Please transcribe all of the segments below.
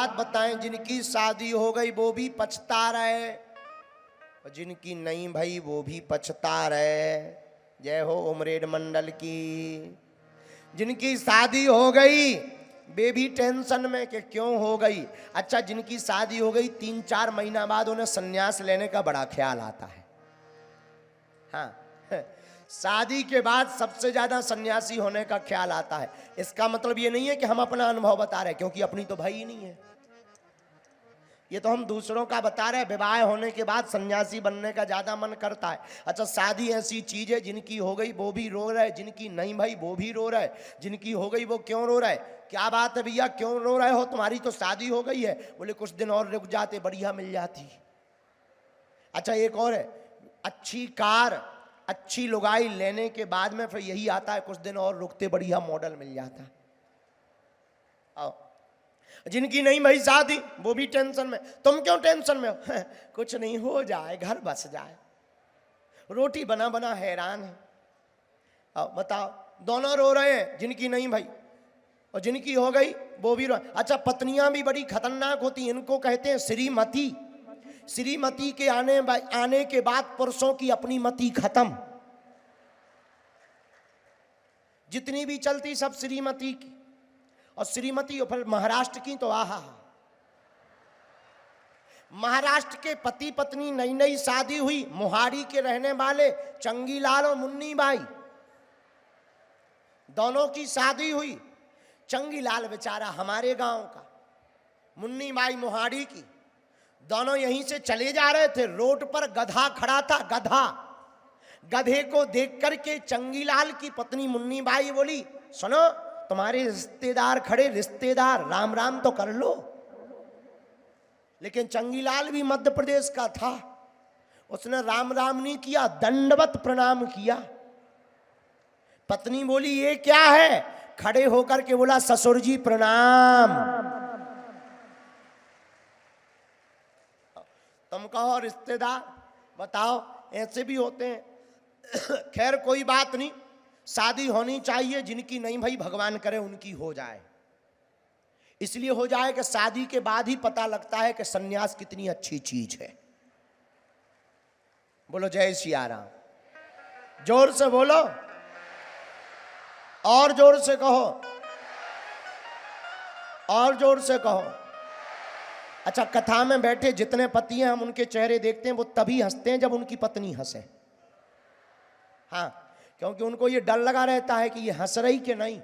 बात बताएं, जिनकी शादी हो गई वो भी पछता रहे और जिनकी नहीं भाई वो भी पछता रहे। जय हो उमरेड मंडल की। जिनकी शादी हो गई वे भी टेंशन में कि क्यों हो गई। अच्छा, जिनकी शादी हो गई 3-4 महीना बाद उन्हें संन्यास लेने का बड़ा ख्याल आता है। हाँ, शादी के बाद सबसे ज्यादा सन्यासी होने का ख्याल आता है। इसका मतलब ये नहीं है कि हम अपना अनुभव बता रहे, क्योंकि अपनी तो भाई ही नहीं है, ये तो हम दूसरों का बता रहे हैं। विवाह होने के बाद सन्यासी बनने का ज्यादा मन करता है। अच्छा, शादी ऐसी चीज है, जिनकी हो गई वो भी रो रहे, जिनकी नहीं भाई वो भी रो रहे। जिनकी हो गई वो क्यों रो रहे? क्या बात है भैया, क्यों रो रहे हो? तुम्हारी तो शादी हो गई है। बोले कुछ दिन और रुक जाते, बढ़िया मिल जाती। अच्छा, एक और है, अच्छी कार अच्छी लुगाई लेने के बाद में फिर यही आता है, कुछ दिन और रुकते बढ़िया मॉडल मिल जाता। आओ, जिनकी नहीं भाई शादी वो भी टेंशन में। तुम क्यों टेंशन में हो? कुछ नहीं, हो जाए, घर बस जाए। रोटी बना बना हैरान है। आओ बताओ, दोनों रो रहे हैं, जिनकी नहीं भाई और जिनकी हो गई वो भी रो। अच्छा, पत्नियां भी बड़ी खतरनाक होती हैं, इनको कहते हैं श्रीमती। श्रीमती के आने के बाद पुरुषों की अपनी मति खत्म। जितनी भी चलती सब श्रीमती की, और श्रीमती और फिर महाराष्ट्र की तो आहा। महाराष्ट्र के पति पत्नी नई नई शादी हुई, मोहाड़ी के रहने वाले चंगीलाल और मुन्नी बाई, दोनों की शादी हुई। चंगीलाल बेचारा हमारे गांव का, मुन्नी बाई मोहाड़ी की। दोनों यहीं से चले जा रहे थे, रोड पर गधा खड़ा था, गधा। गधे को देख करके चंगीलाल की पत्नी मुन्नी बाई बोली, सुनो तुम्हारे रिश्तेदार खड़े, रिश्तेदार राम राम तो कर लो। लेकिन चंगीलाल भी मध्य प्रदेश का था, उसने राम राम नहीं किया, दंडवत प्रणाम किया। पत्नी बोली ये क्या है? खड़े होकर के बोला, ससुर जी प्रणाम। तुम कहो रिश्तेदार, बताओ ऐसे भी होते हैं। खैर कोई बात नहीं, शादी होनी चाहिए। जिनकी नहीं भाई भगवान करे उनकी हो जाए। इसलिए हो जाए कि शादी के बाद ही पता लगता है कि सन्यास कितनी अच्छी चीज है। बोलो जय सिया राम, जोर से बोलो, और जोर से कहो, और जोर से कहो। अच्छा, कथा में बैठे जितने पति हैं हम उनके चेहरे देखते हैं, वो तभी हंसते हैं जब उनकी पत्नी हंसे। हाँ, क्योंकि उनको ये डर लगा रहता है कि ये हंस रही कि नहीं।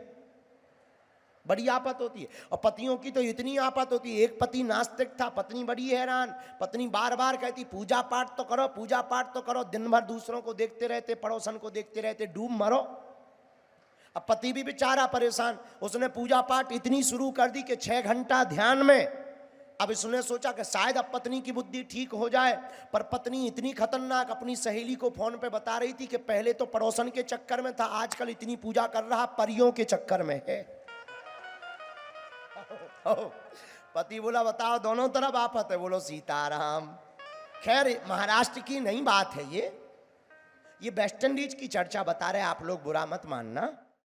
बड़ी आफत होती है। और पतियों की तो इतनी आफत होती है। एक पति नास्तिक था, पत्नी बड़ी हैरान। पत्नी बार बार कहती पूजा पाठ तो करो, पूजा पाठ तो करो। दिन भर दूसरों को देखते रहते, पड़ोसन को देखते रहते, डूब मरो। अब पति भी बेचारा परेशान, उसने पूजा पाठ इतनी शुरू कर दी कि 6 घंटा ध्यान में। अब इसने सोचा कि शायद अब पत्नी की बुद्धि ठीक हो जाए, पर पत्नी इतनी खतरनाक, अपनी सहेली को फोन पे बता रही थी कि पहले तो पड़ोसन के चक्कर में था, आजकल इतनी पूजा कर रहा परियों के चक्कर में है। पति बोला बताओ, दोनों तरफ आफत है। बोलो सीताराम। खैर महाराष्ट्र की नहीं बात है ये वेस्ट इंडीज की चर्चा बता रहे, आप लोग बुरा मत मानना।